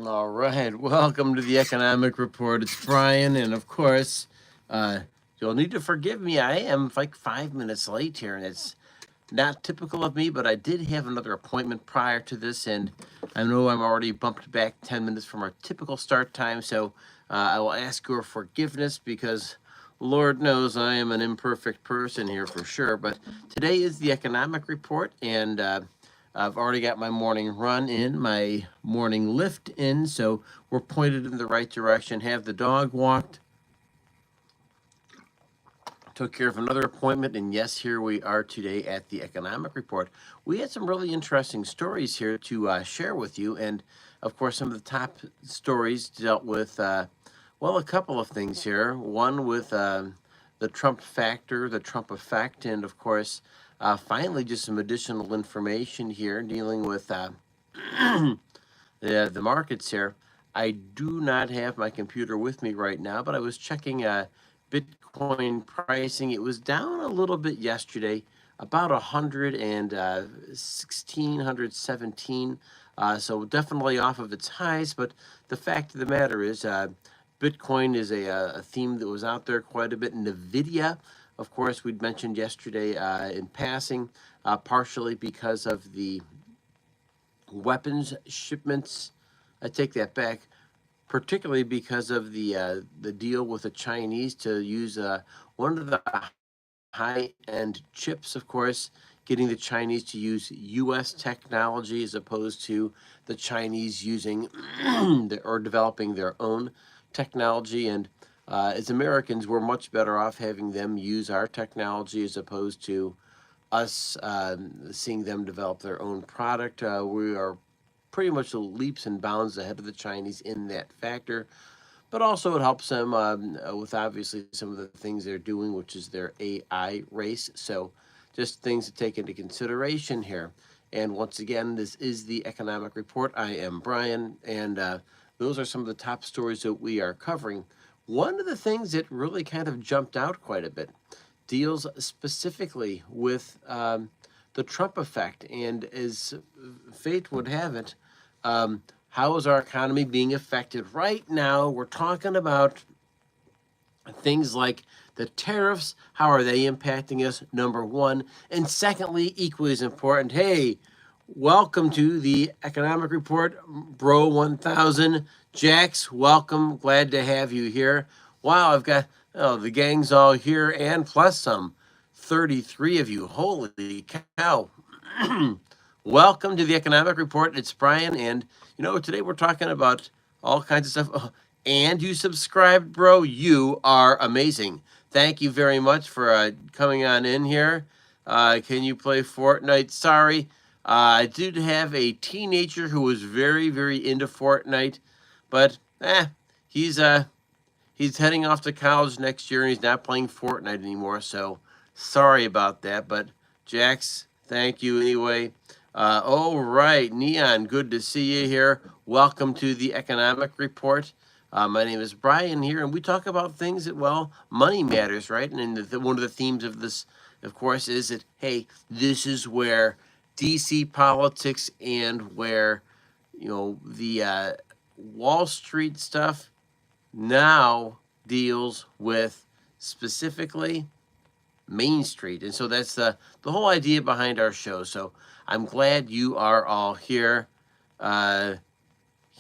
All right, welcome to the Economic Report. It's Brian, and of course, uh, you'll need to forgive me. I am like 5 minutes late here, and it's not typical of me, but I did have another appointment prior to this, and I know I'm already bumped back 10 minutes from our typical start time, so I will ask your forgiveness because Lord knows I am an imperfect person here for sure. But today is the Economic Report, and I've already got my morning run in, my morning lift in, so we're pointed in the right direction. Have the dog walked, took care of another appointment, and yes, here we are today at the Economic Report. We had some really interesting stories here to share with you, and of course, some of the top stories dealt with, well, a couple of things here. One with the Trump factor, the Trump effect, and of course, finally, just some additional information here dealing with the markets here. I do not have my computer with me right now, but I was checking Bitcoin pricing. It was down a little bit yesterday, about 116, 117. So definitely off of its highs. But the fact of the matter is, Bitcoin is a theme that was out there quite a bit. NVIDIA, of course, we'd mentioned yesterday in passing, partially because of the weapons shipments. I take that back, particularly because of the deal with the Chinese to use one of the high-end chips, of course, getting the Chinese to use U.S. technology as opposed to the Chinese using or developing their own technology. And as Americans, we're much better off having them use our technology as opposed to us seeing them develop their own product. We are pretty much leaps and bounds ahead of the Chinese in that factor. But also, it helps them with obviously some of the things they're doing, which is their AI race. So, just things to take into consideration here. And once again, this is the Economic Report. I am Brian, and those are some of the top stories that we are covering. One of the things that really kind of jumped out quite a bit deals specifically with the Trump effect. And as fate would have it, how is our economy being affected? Right now, we're talking about things like the tariffs. How are they impacting us? Number one. And secondly, equally as important, hey, welcome to the Economic Report, Bro 1000. Jax, welcome. Glad to have you here. Wow, I've got the gang's all here and plus some. 33 of you. Holy cow. Welcome to the Economic Report. It's Brian, and today we're talking about all kinds of stuff. Oh, and you subscribed, bro. You are amazing. Thank you very much for coming on in here. Can you play Fortnite? Sorry, I did have a teenager who was very, very into Fortnite, but he's heading off to college next year, and he's not playing Fortnite anymore. So sorry about that, but Jax, thank you anyway. All right, Neon, good to see you here. Welcome to the Economic Report. My name is Brian here, and we talk about things that, well, money matters, right? And one of the themes of this, of course, is that, hey, this is where DC politics and where, the Wall Street stuff now deals with specifically Main Street. And so that's the whole idea behind our show. So I'm glad you are all here. Can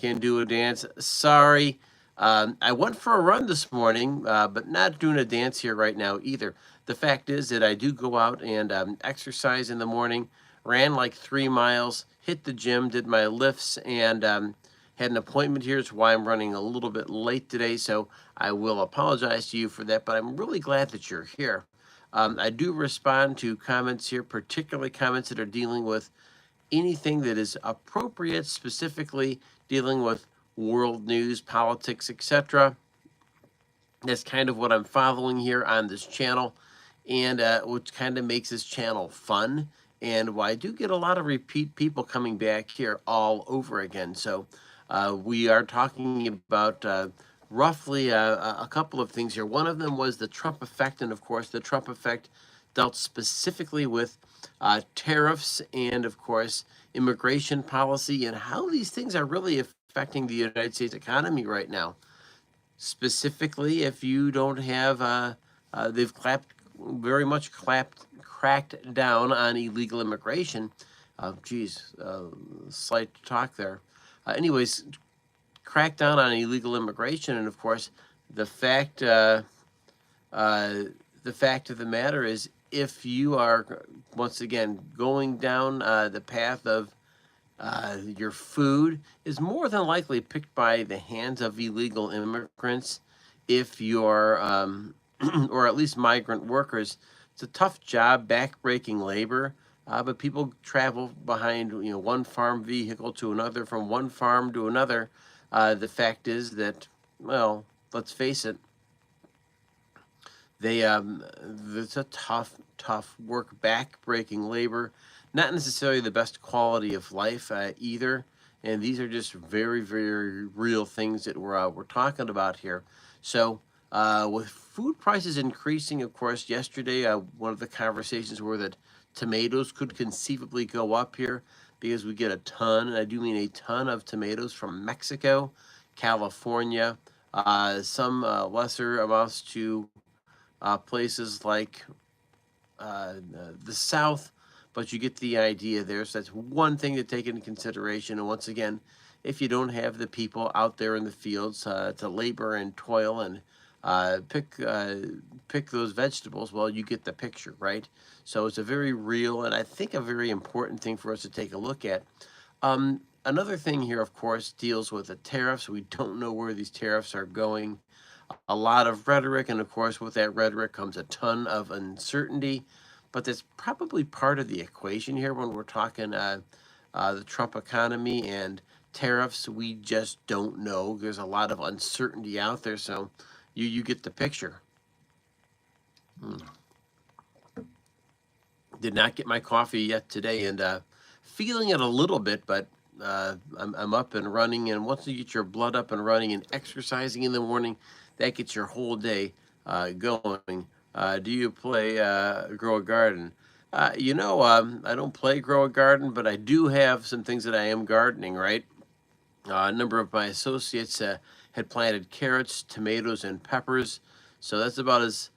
do a dance. Sorry. I went for a run this morning, but not doing a dance here right now either. The fact is that I do go out and exercise in the morning, ran like 3 miles, hit the gym, did my lifts, and had an appointment here. Is why I'm running a little bit late today, so I will apologize to you for that, but I'm really glad that you're here. I do respond to comments here, particularly comments that are dealing with anything that is appropriate, specifically dealing with world news, politics, etc. That's kind of what I'm following here on this channel, and which kind of makes this channel fun, and why I do get a lot of repeat people coming back here all over again. So we are talking about roughly a couple of things here. One of them was the Trump effect, and of course, the Trump effect dealt specifically with tariffs and, of course, immigration policy, and how these things are really affecting the United States economy right now. Specifically, if you don't have, they've very much cracked down on illegal immigration. Slight talk there. Anyways, crack down on illegal immigration, and of course, the fact the fact of the matter is, if you are once again going down the path of your food is more than likely picked by the hands of illegal immigrants, if you're or at least migrant workers. It's a tough job, backbreaking labor. But people travel behind, one farm vehicle to another, from one farm to another. The fact is that, well, let's face it, it's a tough work, back-breaking labor, not necessarily the best quality of life either. And these are just very, very real things that we're talking about here. So with food prices increasing, of course, yesterday one of the conversations were that tomatoes could conceivably go up here because we get a ton, and I do mean a ton, of tomatoes from Mexico, California, some lesser amounts to places like the South, but you get the idea there. So that's one thing to take into consideration. And once again, if you don't have the people out there in the fields to labor and toil and pick those vegetables, well, you get the picture, right? So it's a very real and I think a very important thing for us to take a look at. Another thing here, of course, deals with the tariffs. We don't know where these tariffs are going. A lot of rhetoric, and of course, with that rhetoric comes a ton of uncertainty. But that's probably part of the equation here when we're talking the Trump economy and tariffs. We just don't know. There's a lot of uncertainty out there, so you get the picture. Did not get my coffee yet today, and feeling it a little bit, but I'm up and running. And once you get your blood up and running and exercising in the morning, that gets your whole day going. Do you play Grow a Garden? I don't play Grow a Garden, but I do have some things that I am gardening, right? A number of my associates had planted carrots, tomatoes, and peppers. So that's about as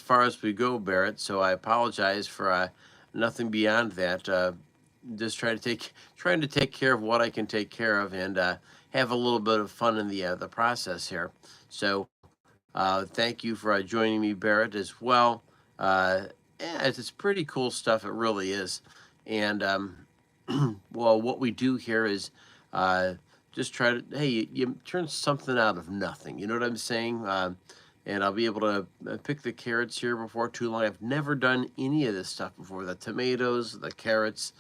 far as we go, Barrett. So I apologize for nothing beyond that. Just trying to take care of what I can take care of, and have a little bit of fun in the process here. So thank you for joining me, Barrett, as well. It's pretty cool stuff. It really is. And well, what we do here is just try to, hey, you turn something out of nothing. You know what I'm saying? And I'll be able to pick the carrots here before too long. I've never done any of this stuff before, the tomatoes, the carrots,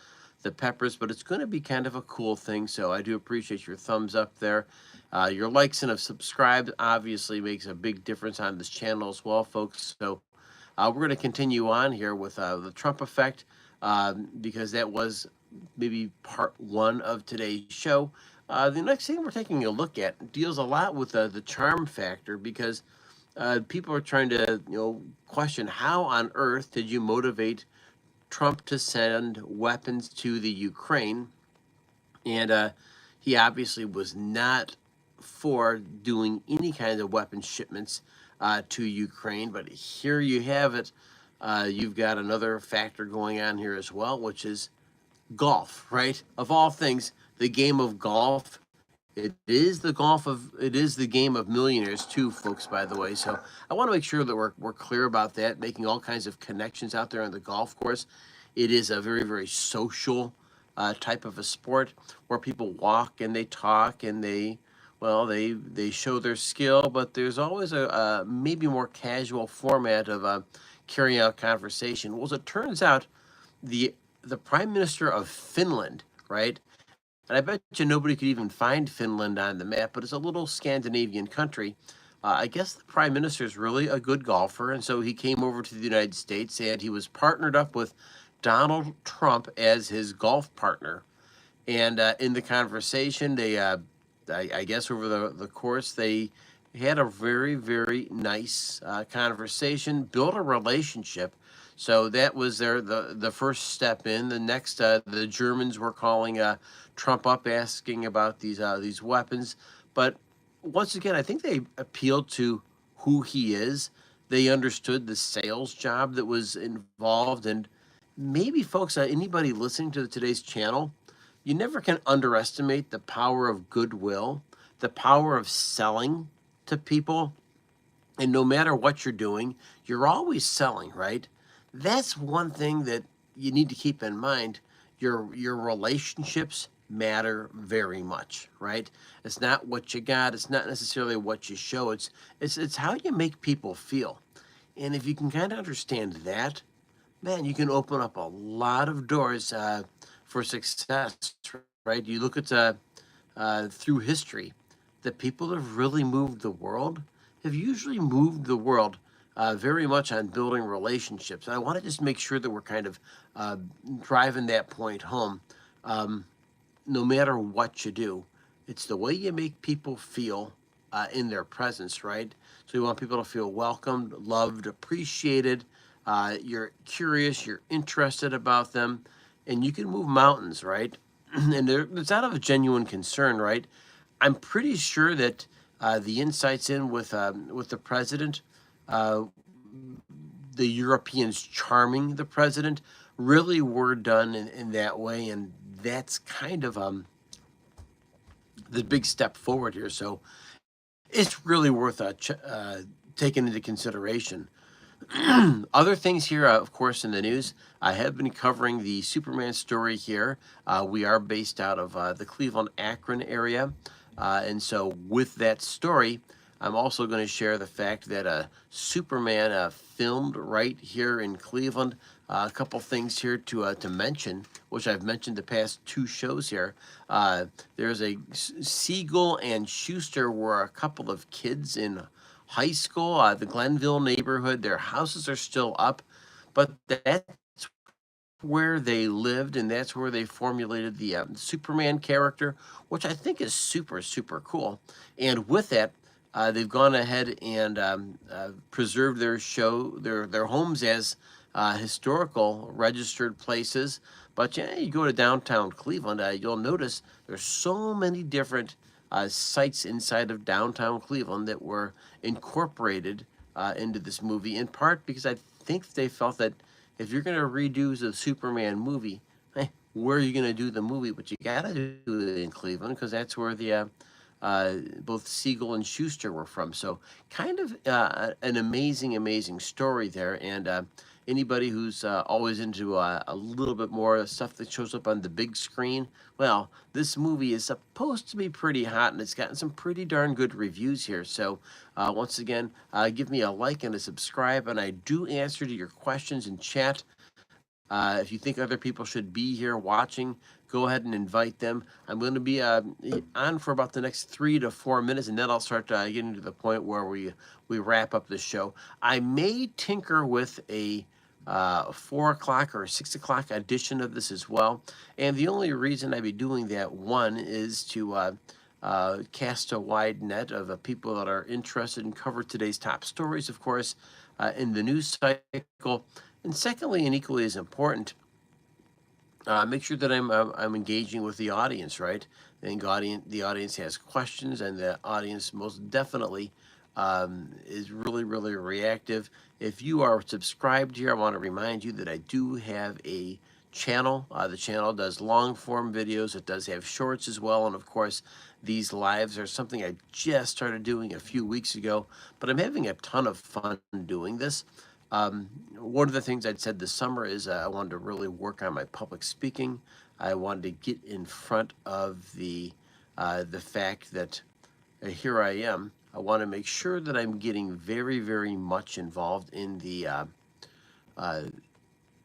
the peppers, but it's going to be kind of a cool thing. So I do appreciate your thumbs up there. Your likes and subscribe obviously makes a big difference on this channel as well, folks. So we're going to continue on here with the Trump effect, because that was maybe part one of today's show. The next thing we're taking a look at deals a lot with the charm factor, because people are trying to question, how on earth did you motivate Trump to send weapons to the Ukraine? And he obviously was not for doing any kind of weapon shipments to Ukraine. But here you have it. You've got another factor going on here as well, which is golf, right? Of all things, the game of golf. It is the game of millionaires too, folks, by the way. So I want to make sure that we're clear about that, making all kinds of connections out there on the golf course. It is a very, very social type of a sport where people walk and they talk and they show their skill, but there's always a maybe more casual format of carrying out conversation. Well, as it turns out, the Prime Minister of Finland, right? And I bet you nobody could even find Finland on the map, but it's a little Scandinavian country. I guess the Prime Minister is really a good golfer, and so he came over to the United States, and he was partnered up with Donald Trump as his golf partner. And in the conversation, they, I guess over the course, they had a very, very nice conversation, built a relationship. So that was the first step in. The next, the Germans were calling Trump up, asking about these weapons. But once again, I think they appealed to who he is. They understood the sales job that was involved, and maybe folks, anybody listening to today's channel, you never can underestimate the power of goodwill, the power of selling to people. And no matter what you're doing, you're always selling, right? That's one thing that you need to keep in mind. Your relationships matter very much, right? It's not what you got, it's not necessarily what you show, it's how you make people feel. And if you can kind of understand that, man, you can open up a lot of doors for success, right? You look at through history, the people that have really moved the world have usually moved the world very much on building relationships. And I want to just make sure that we're kind of driving that point home. No matter what you do, it's the way you make people feel in their presence, right? So you want people to feel welcomed, loved, appreciated. You're curious, you're interested about them, and you can move mountains, right? And it's out of a genuine concern, right? I'm pretty sure that the insights in with the president, uh, the Europeans charming the president, really were done in that way, and that's kind of the big step forward here. So it's really worth taking into consideration. Other things here, of course, in the news, I have been covering the Superman story here. We are based out of the Cleveland, Akron area. And so with that story, I'm also going to share the fact that Superman filmed right here in Cleveland. A couple things here to mention, which I've mentioned the past two shows here. There's a Siegel and Schuster were a couple of kids in high school, the Glenville neighborhood. Their houses are still up, but that's where they lived, and that's where they formulated the Superman character, which I think is super, super cool. And with that, they've gone ahead and preserved their homes as historical registered places. But yeah, you go to downtown Cleveland, you'll notice there's so many different sites inside of downtown Cleveland that were incorporated into this movie, in part because I think they felt that if you're going to redo the Superman movie, where are you going to do the movie? But you got to do it in Cleveland because that's where the both Siegel and Schuster were from. So kind of an amazing, amazing story there. And anybody who's always into a little bit more stuff that shows up on the big screen, well, this movie is supposed to be pretty hot, and it's gotten some pretty darn good reviews here. So once again, give me a like and a subscribe, and I do answer to your questions in chat. If you think other people should be here watching, go ahead and invite them. I'm going to be on for about the next 3 to 4 minutes, and then I'll start getting to the point where we wrap up the show. I may tinker with a 4 o'clock or 6 o'clock edition of this as well. And the only reason I'd be doing that, one, is to cast a wide net of people that are interested and cover today's top stories, of course, in the news cycle. And secondly, and equally as important, make sure that I'm engaging with the audience, right? The audience has questions, and the audience most definitely is really, really reactive. If you are subscribed here, I want to remind you that I do have a channel. The channel does long form videos. It does have shorts as well. And of course, these lives are something I just started doing a few weeks ago, but I'm having a ton of fun doing this. One of the things I'd said this summer is I wanted to really work on my public speaking. I wanted to get in front of the fact that here I am. I want to make sure that I'm getting very, very much involved in the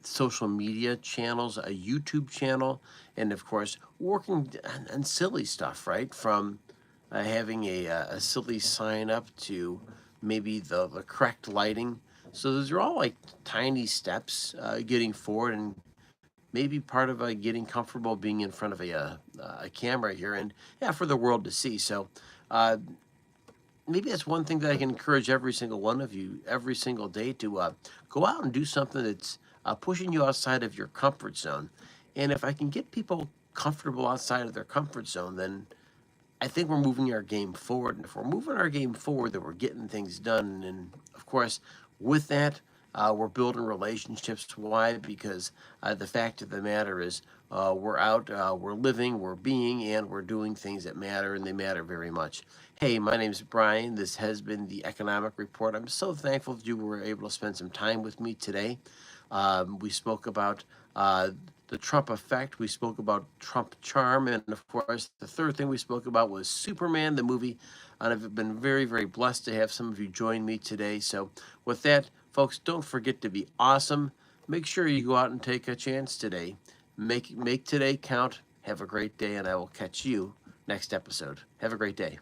social media channels, a YouTube channel, and of course, working on silly stuff, right? From having a silly sign up to maybe the correct lighting. So those are all like tiny steps getting forward, and maybe part of getting comfortable being in front of a camera here, and yeah, for the world to see. So maybe that's one thing that I can encourage every single one of you every single day to go out and do something that's pushing you outside of your comfort zone. And if I can get people comfortable outside of their comfort zone, then I think we're moving our game forward. And if we're moving our game forward, then we're getting things done. And of course, with that, we're building relationships. Why? Because the fact of the matter is, we're out, we're living, we're being, and we're doing things that matter, and they matter very much. Hey, my name is Brian. This has been the Economic Report. I'm so thankful that you were able to spend some time with me today. We spoke about the Trump effect. We spoke about Trump charm. And of course, the third thing we spoke about was Superman, the movie. And I've been very, very blessed to have some of you join me today. So with that, folks, don't forget to be awesome. Make sure you go out and take a chance today. Make today count. Have a great day, and I will catch you next episode. Have a great day.